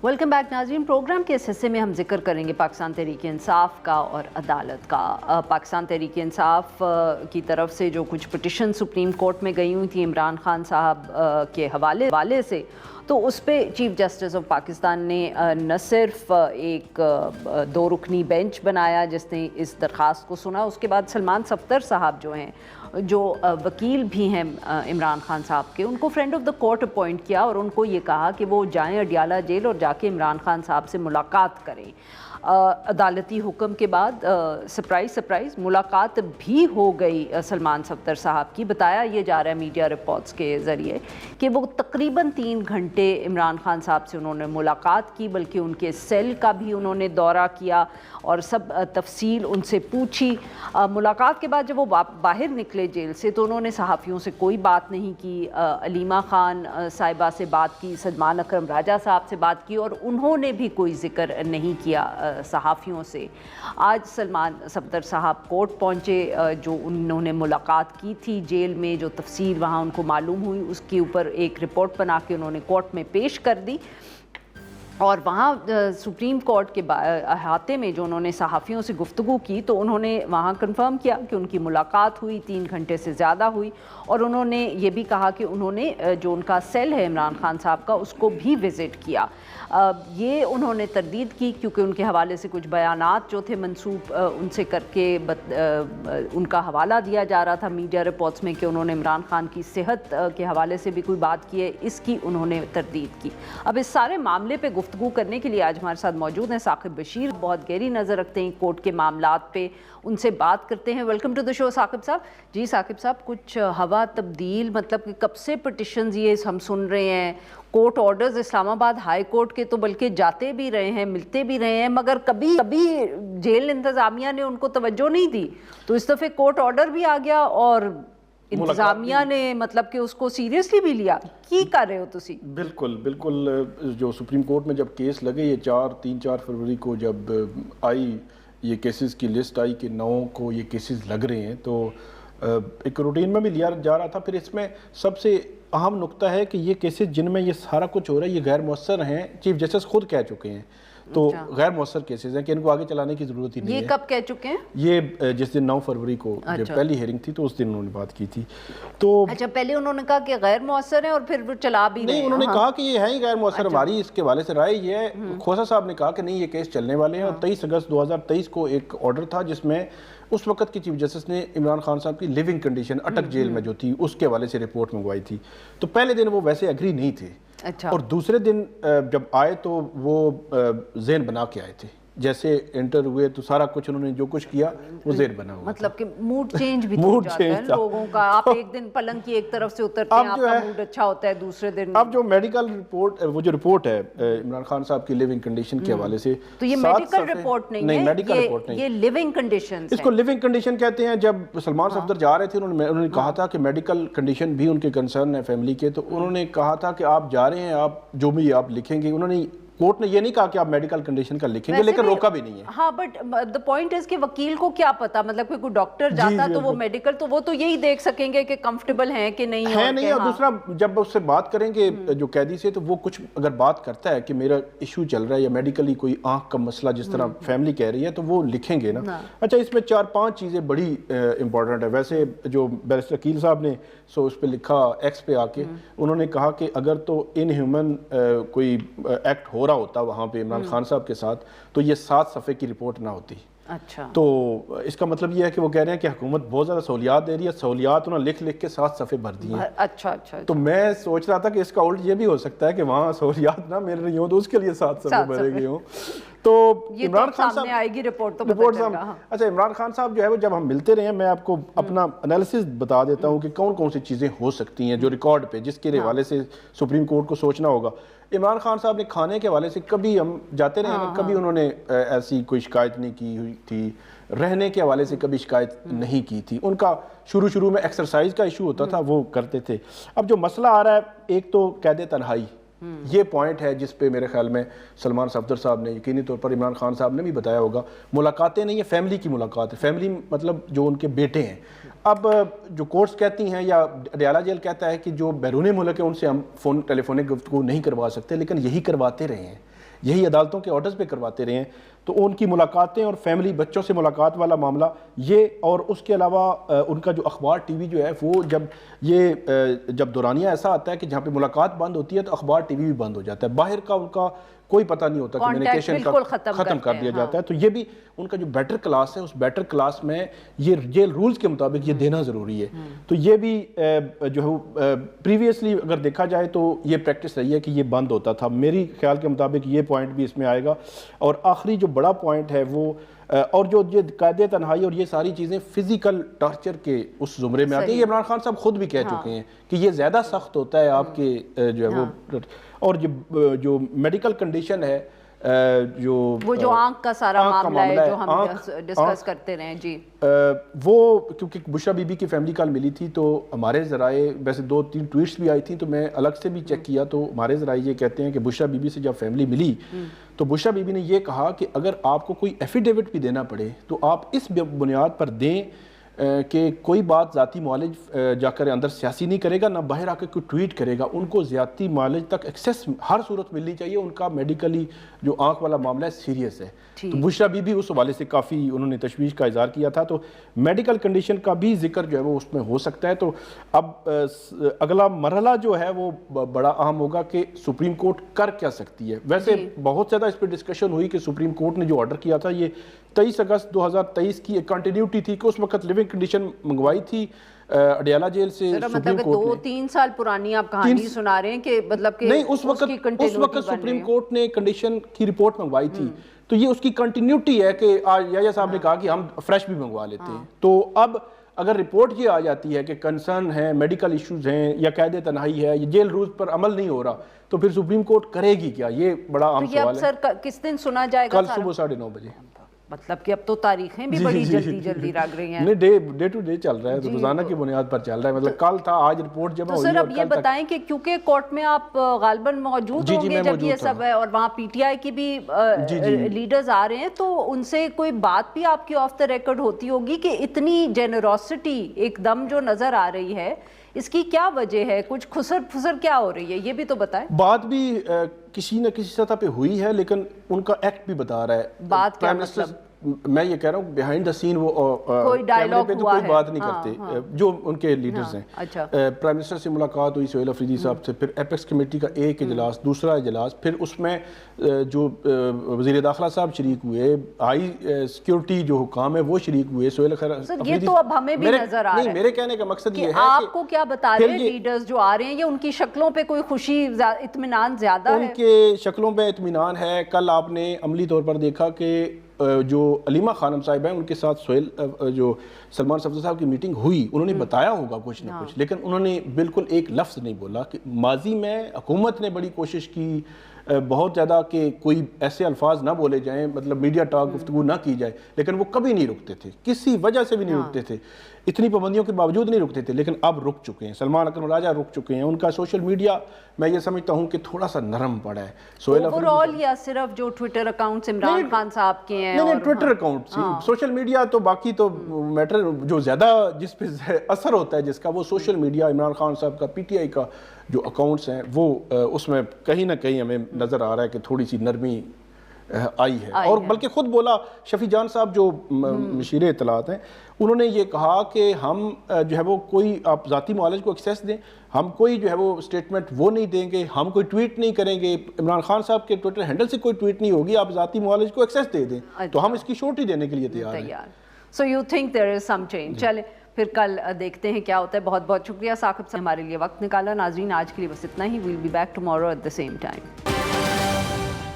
Welcome back ناظرین. Programme کے اس حصے میں ہم ذکر کریں گے پاکستان تحریک انصاف کا اور عدالت کا. پاکستان تحریک انصاف کی طرف سے جو کچھ پٹیشن سپریم کورٹ میں گئی ہوئی تھیں عمران خان صاحب کے حوالے سے، تو اس پہ چیف جسٹس آف پاکستان نے نہ صرف ایک 2 رکنی بینچ بنایا جس نے اس درخواست کو سنا، اس کے بعد سلمان صفدر صاحب جو ہیں، جو وکیل بھی ہیں عمران خان صاحب کے، ان کو friend of the court appoint کیا اور ان کو یہ کہا کہ وہ جائیں اڈیالہ جیل اور جا کے عمران خان صاحب سے ملاقات کریں. عدالتی حکم کے بعد سرپرائز ملاقات بھی ہو گئی سلمان صفدر صاحب کی. بتایا یہ جا رہا ہے میڈیا رپورٹس کے ذریعے کہ وہ تقریباً 3 گھنٹے عمران خان صاحب سے انہوں نے ملاقات کی، بلکہ ان کے سیل کا بھی انہوں نے دورہ کیا اور سب تفصیل ان سے پوچھی. ملاقات کے بعد جب وہ باہر نکلے جیل سے تو انہوں نے صحافیوں سے کوئی بات نہیں کی. علیمہ خان صاحبہ سے بات کی، سلمان اکرم راجہ صاحب سے بات کی، اور انہوں نے بھی کوئی ذکر نہیں کیا صحافیوں سے. آج سلمان صفدر صاحب کورٹ پہنچے. جو انہوں نے ملاقات کی تھی جیل میں، جو تفصیل وہاں ان کو معلوم ہوئی، اس کے اوپر ایک رپورٹ بنا کے انہوں نے کورٹ میں پیش کر دی. اور وہاں سپریم کورٹ کے احاطے میں جو انہوں نے صحافیوں سے گفتگو کی تو انہوں نے وہاں کنفرم کیا کہ ان کی ملاقات ہوئی، 3 گھنٹے سے زیادہ ہوئی. اور انہوں نے یہ بھی کہا کہ انہوں نے جو ان کا سیل ہے عمران خان صاحب کا، اس کو بھی وزٹ کیا. یہ انہوں نے تردید کی کیونکہ ان کے حوالے سے کچھ بیانات جو تھے منسوب ان سے کر کے ان کا حوالہ دیا جا رہا تھا میڈیا رپورٹس میں کہ انہوں نے عمران خان کی صحت کے حوالے سے بھی کوئی بات کی ہے، اس کی انہوں نے تردید کی. اب اس سارے معاملے پہ گفتگو کرنے کے لیے آج ہمارے ساتھ موجود ہیں ثاقب بشیر. بہت گہری نظر رکھتے ہیں کورٹ کے معاملات پہ، ان سے بات کرتے ہیں. ویلکم ٹو دا شو ثاقب صاحب. جی ثاقب صاحب، کچھ ہوا تبدیل، مطلب کہ کب سے پٹیشنز یہ ہم سن رہے ہیں، کورٹ آرڈرز اسلام آباد ہائی کورٹ کے تو بلکہ جاتے بھی رہے ہیں، ملتے بھی رہے ہیں، مگر کبھی جیل انتظامیہ نے ان کو توجہ نہیں دی. تو اس دفعہ کورٹ آرڈر بھی آ گیا اور انتظامیہ نے مطلب کہ اس کو سیریسلی بھی لیا. کی کر رہے ہو تسی؟ بالکل جو سپریم کورٹ میں جب کیس لگے، یہ 3-4 فروری کو جب آئی یہ کیسز کی لسٹ آئی کہ 9 کو یہ کیسز لگ رہے ہیں، تو ایک روٹین میں بھی لیا جا رہا تھا. پھر اس میں سب سے اہم نقطہ ہے کہ یہ کیسز جن میں یہ سارا کچھ ہو رہا ہے یہ غیر مؤثر ہیں. چیف جسٹس خود کہہ چکے ہیں، تو غیر مؤثر کیسز ہیں کہ ان کو آگے چلانے کی ضرورت ہی نہیں ہے. یہ کب کہہ چکے ہیں؟ یہ جس دن 9 فروری کو جب پہلی ہیئرنگ تھی تو اس دن انہوں نے بات کی تھی. تو اچھا، پہلے انہوں نے کہا کہ غیر مؤثر ہیں اور پھر وہ چلا بھی نہیں، انہوں نے کہا کہ یہ ہیں ہی غیر مؤثر. ہماری اس کے حوالے سے رائے یہ ہے، کھوسا صاحب نے کہا کہ نہیں، یہ کیس چلنے والے ہیں. اور 23 اگست 2023 کو ایک آرڈر تھا جس میں اس وقت کی چیف جسٹس نے عمران خان صاحب کی لیونگ کنڈیشن اٹک جیل میں جو تھی اس کے حوالے سے رپورٹ منگوائی تھی. تو پہلے دن وہ ویسے ایگری نہیں تھے، اور دوسرے دن جب آئے تو وہ ذہن بنا کے آئے تھے. جیسے انٹر ہوئے تو سارا کچھ انہوں نے جو کچھ کیا وہ ذہن بنا ہوا، مطلب کہ موڈ چینج بھی ہو جاتا ہے لوگوں کا. آپ ایک دن پلنگ کی ایک طرف سے اترتے ہیں، آپ کا موڈ اچھا ہوتا ہے، دوسرے دن اب جو میڈیکل رپورٹ، وہ جو رپورٹ ہے عمران خان صاحب کی لیونگ کنڈیشن کے حوالے سے، تو یہ میڈیکل رپورٹ نہیں ہے، میڈیکل رپورٹ نہیں، یہ لیونگ کنڈیشن. اس کو لیونگ کنڈیشن کہتے ہیں. جب سلمان صفدر جا رہے تھے انہوں نے کہا تھا کہ میڈیکل کنڈیشن بھی ان کے کنسرن ہے فیملی کے، تو انہوں نے کہا تھا کہ آپ جا رہے ہیں، آپ جو بھی آپ لکھیں گے. انہوں نے کورٹ نے یہ نہیں کہا کہ آپ میڈیکل کنڈیشن کا لکھیں گے، لیکن روکا بھی نہیں ہے. ہاں، بٹ the point is کہ وکیل کو کیا پتا، مطلب کہ کوئی ڈاکٹر جاتا تو وہ میڈیکل، تو وہ تو یہی دیکھ سکیں گے کہ کمفرٹیبل ہیں کہ نہیں ہے نہیں. اور دوسرا جب اس سے بات کریں گے جو قیدی سے، تو وہ کچھ اگر بات کرتا ہے کہ میرا ایشو چل رہا ہے یا میڈیکلی کوئی آنکھ کا مسئلہ جس طرح فیملی کہہ رہی ہے، تو وہ لکھیں گے نا. اچھا، اس میں 4-5 چیزیں بڑی امپورٹنٹ ہے. ویسے جو بیرسٹر عقیل صاحب نے اس پہ لکھا ایکس پہ آ کے، انہوں نے کہا کہ اگر تو ان ہیومن کوئی ایکٹ ہو رہا ہوتا وہاں پہ عمران خان صاحب کے ساتھ، تو یہ 7 صفحے کی رپورٹ نہ ہوتی. اچھا، تو اس کا مطلب یہ ہے کہ وہ کہہ رہے ہیں کہ حکومت بہت زیادہ سہولیات دے رہی ہے. سہولیات انہوں نے لکھ کے 7 صفحے بھر دی ہیں. اچھا. تو میں سوچ رہا تھا کہ اس کا الٹ یہ بھی ہو سکتا ہے کہ وہاں سہولیات نہ مل رہی ہوں تو اس کے لیے 7 صفحے بھرے گئے ہوں. تو عمران خان صاحب آئے گی رپورٹ. اچھا، عمران خان صاحب جو ہے وہ جب ہم ملتے رہے ہیں، میں آپ کو اپنا انالیسس بتا دیتا ہوں کہ کون سی چیزیں ہو سکتی ہیں جو ریکارڈ پہ، جس کے حوالے سے سپریم کورٹ کو سوچنا ہوگا. عمران خان صاحب نے کھانے کے حوالے سے کبھی ہم جاتے رہے ہیں، کبھی انہوں نے ایسی کوئی شکایت نہیں کی ہوئی تھی. رہنے کے حوالے سے کبھی شکایت نہیں کی تھی. ان کا شروع میں ایکسرسائز کا ایشو ہوتا تھا، وہ کرتے تھے. اب جو مسئلہ آ رہا ہے، ایک تو قید تنہائی، یہ پوائنٹ ہے جس پہ میرے خیال میں سلمان صفدر صاحب نے یقینی طور پر، عمران خان صاحب نے بھی بتایا ہوگا، ملاقاتیں نہیں ہیں، فیملی کی ملاقات ہے. فیملی مطلب جو ان کے بیٹے ہیں. اب جو کورٹس کہتی ہیں یا اڈیالہ جیل کہتا ہے کہ جو بیرون ملک ہے ان سے ہم ٹیلی فونک گفتگو نہیں کروا سکتے، لیکن یہی کرواتے رہے ہیں، یہی عدالتوں کے آرڈرز پہ کرواتے رہے ہیں. تو ان کی ملاقاتیں اور فیملی بچوں سے ملاقات والا معاملہ یہ، اور اس کے علاوہ ان کا جو اخبار ٹی وی جو ہے وہ جب دورانیہ ایسا آتا ہے کہ جہاں پہ ملاقات بند ہوتی ہے تو اخبار ٹی وی بھی بند ہو جاتا ہے، باہر کا ان کا کوئی پتہ نہیں ہوتا، کمیونیکیشن کا ختم کر دیا جاتا ہے. تو یہ بھی ان کا جو بیٹر کلاس ہے، اس بیٹر کلاس میں یہ جیل رولز کے مطابق یہ دینا ضروری ہے. تو یہ بھی جو ہے پریویسلی اگر دیکھا جائے تو یہ پریکٹس رہی ہے کہ یہ بند ہوتا تھا. میری خیال کے مطابق یہ پوائنٹ بھی اس میں آئے گا. اور آخری جو بڑا پوائنٹ ہے وہ، اور جو یہ قید تنہائی اور یہ ساری چیزیں فزیکل ٹارچر کے اس زمرے میں آتی ہیں. یہ عمران خان صاحب خود بھی کہہ چکے ہیں کہ یہ زیادہ سخت ہوتا ہے آپ کے جو ہے وہ، اور جو میڈیکل کنڈیشن ہے، جو آنکھ کا سارا معاملہ ہے جو ہم ڈسکس کرتے رہے. جی وہ کیونکہ بشرا بی بی کی فیملی کال ملی تھی تو ہمارے ذرائع، ویسے 2-3 ٹویٹس بھی آئی تھیں تو میں الگ سے بھی چیک کیا، تو ہمارے ذرائع یہ کہتے ہیں کہ بشرا بی بی سے جب فیملی ملی تو بشرا بی بی نے یہ کہا کہ اگر آپ کو کوئی ایفیڈیوٹ بھی دینا پڑے تو آپ اس بنیاد پر دیں کہ کوئی بات ذاتی معالج جا کر اندر سیاسی نہیں کرے گا، نہ باہر آ کے کوئی ٹویٹ کرے گا. ان کو ذاتی معالج تک ایکسیس ہر صورت ملنی چاہیے. ان کا میڈیکلی جو آنکھ والا معاملہ ہے سیریس ہے. تو بشرا بی بی اس حوالے سے کافی انہوں نے تشویش کا اظہار کیا تھا. تو میڈیکل کنڈیشن کا بھی ذکر جو ہے وہ اس میں ہو سکتا ہے. تو اب اگلا مرحلہ جو ہے وہ بڑا اہم ہوگا کہ سپریم کورٹ کر کیا سکتی ہے. ویسے بہت زیادہ اس پہ ڈسکشن ہوئی کہ سپریم کورٹ نے جو آرڈر کیا تھا یہ 23 اگست 2023 کی ایک کنٹینیوٹی تھی کہ اس وقت لیونگ کنڈیشن منگوائی تھی اڈیالہ جیل سے سپریم کورٹ نے. 2-3 سال پرانی آپ کہانی سنا رہے ہیں کہ مطلب کہ نہیں، اس وقت سپریم کورٹ نے کنڈیشن کی رپورٹ منگوائی تھی تو یہ اس کی کنٹینیوٹی ہے کہ آج یحییٰ صاحب نے کہا کہ ہم فریش بھی منگوا لیتے ہیں. تو اب اگر رپورٹ یہ آ جاتی ہے کہ کنسرن ہے، میڈیکل ایشوز ہیں یا قید تنہائی ہے، یہ جیل رولز پر عمل نہیں ہو رہا، تو پھر سپریم کورٹ کرے گی کیا؟ یہ بڑا اہم سوال ہے. سر کس دن سنا جائے گا؟ کل صبح 9:30 بجے. مطلب کہ اب تو تاریخیں بھی بڑی جلدی لگ رہی ہیں. نہیں، ڈے ٹو ڈے چل رہا ہے، روزانہ کی بنیاد پر چل رہا ہے. مطلب کل تھا، آج رپورٹ جمع ہوئی. سر اب یہ بتائیں کہ کیونکہ کورٹ میں آپ غالباً موجود ہوں گے جب یہ سب ہے، اور وہاں پی ٹی آئی کی بھی لیڈرز آ رہے ہیں، تو ان سے کوئی بات بھی آپ کی آف دا ریکارڈ ہوتی ہوگی کہ اتنی جنروسٹی ایک دم جو نظر آ رہی ہے، اس کی کیا وجہ ہے؟ کچھ خسر پھسر کیا ہو رہی ہے؟ یہ بھی تو بتائیں. بات بھی کسی نہ کسی سطح پہ ہوئی ہے، لیکن ان کا ایکٹ بھی بتا رہا ہے. بات کیا مطلب؟ میں یہ کہہ رہا ہوں بیہائنڈ دا سین وہ کوئی ڈائیلاگ پہ تو کوئی بات نہیں کرتے جو ان کے لیڈرز ہیں. پرائم منسٹر سے ملاقات ہوئی سہیل افریدی صاحب سے، پھر ایپیکس کمیٹی کا ایک اجلاس، دوسرا اجلاس، پھر اس میں جو وزیر داخلہ صاحب شریک ہوئے، ہائی سیکیورٹی جو حکام ہے وہ شریک ہوئے. سہیل افریدی، یہ تو اب ہمیں بھی نظر آ رہا ہے. میرے کہنے کا مقصد یہ ہے کہ آپ کو کیا بتا رہے ہیں لیڈرز جو آ رہے ہیں، یہ ان کی شکلوں پہ کوئی خوشی، اطمینان زیادہ ہے؟ ان کے شکلوں پہ اطمینان ہے. کل آپ نے عملی طور پر دیکھا کہ جو علیمہ خانم صاحب ہیں ان کے ساتھ جو سلمان صفدر صاحب کی میٹنگ ہوئی، انہوں نے بتایا ہوگا کچھ نہ کچھ، لیکن انہوں نے بالکل ایک لفظ نہیں بولا. کہ ماضی میں حکومت نے بڑی کوشش کی بہت زیادہ کہ کوئی ایسے الفاظ نہ بولے جائیں، مطلب میڈیا ٹاک گفتگو نہ کی جائے، لیکن وہ کبھی نہیں رکتے تھے، کسی وجہ سے بھی نہیں رکتے تھے، اتنی پابندیوں کے باوجود نہیں رکتے تھے. لیکن اب رک چکے ہیں. سلمان اکرم راجہ رک چکے ہیں. ان کا سوشل میڈیا میں یہ سمجھتا ہوں کہ تھوڑا سا نرم پڑا ہے. اوورآل یا صرف جو ٹویٹر اکاؤنٹس عمران خان صاحب کے ہیں؟ نہیں، ٹویٹر اکاؤنٹ، سوشل میڈیا تو باقی تو میٹر جو زیادہ جس پہ اثر ہوتا ہے جس کا، وہ سوشل میڈیا عمران خان صاحب کا، پی ٹی آئی کا جو اکاؤنٹس ہیں وہ اس میں کہیں نہ کہیں ہمیں نظر آ رہا ہے کہ تھوڑی سی نرمی آئی ہے. اور بلکہ خود بولا شفیع جان صاحب جو مشیر اطلاعات ہیں، انہوں نے یہ کہا کہ ہم جو ہے وہ کوئی آپ ذاتی معالج کو ایکسیس دیں، ہم کوئی جو ہے وہ اسٹیٹمنٹ وہ نہیں دیں گے، ہم کوئی ٹویٹ نہیں کریں گے، عمران خان صاحب کے ٹویٹر ہینڈل سے کوئی ٹویٹ نہیں ہوگی، آپ ذاتی معالج کو ایکسیس دے دیں تو ہم اس کی شورٹی دینے کے لیے تیار ہیں. So you think there is some change. چلے پھر کل دیکھتے ہیں کیا ہوتا ہے. بہت بہت شکریہ ثاقب سے ہمارے لیے وقت نکالا. ناظرین آج کے لیے بس اتنا ہی. We'll be back tomorrow at the same time.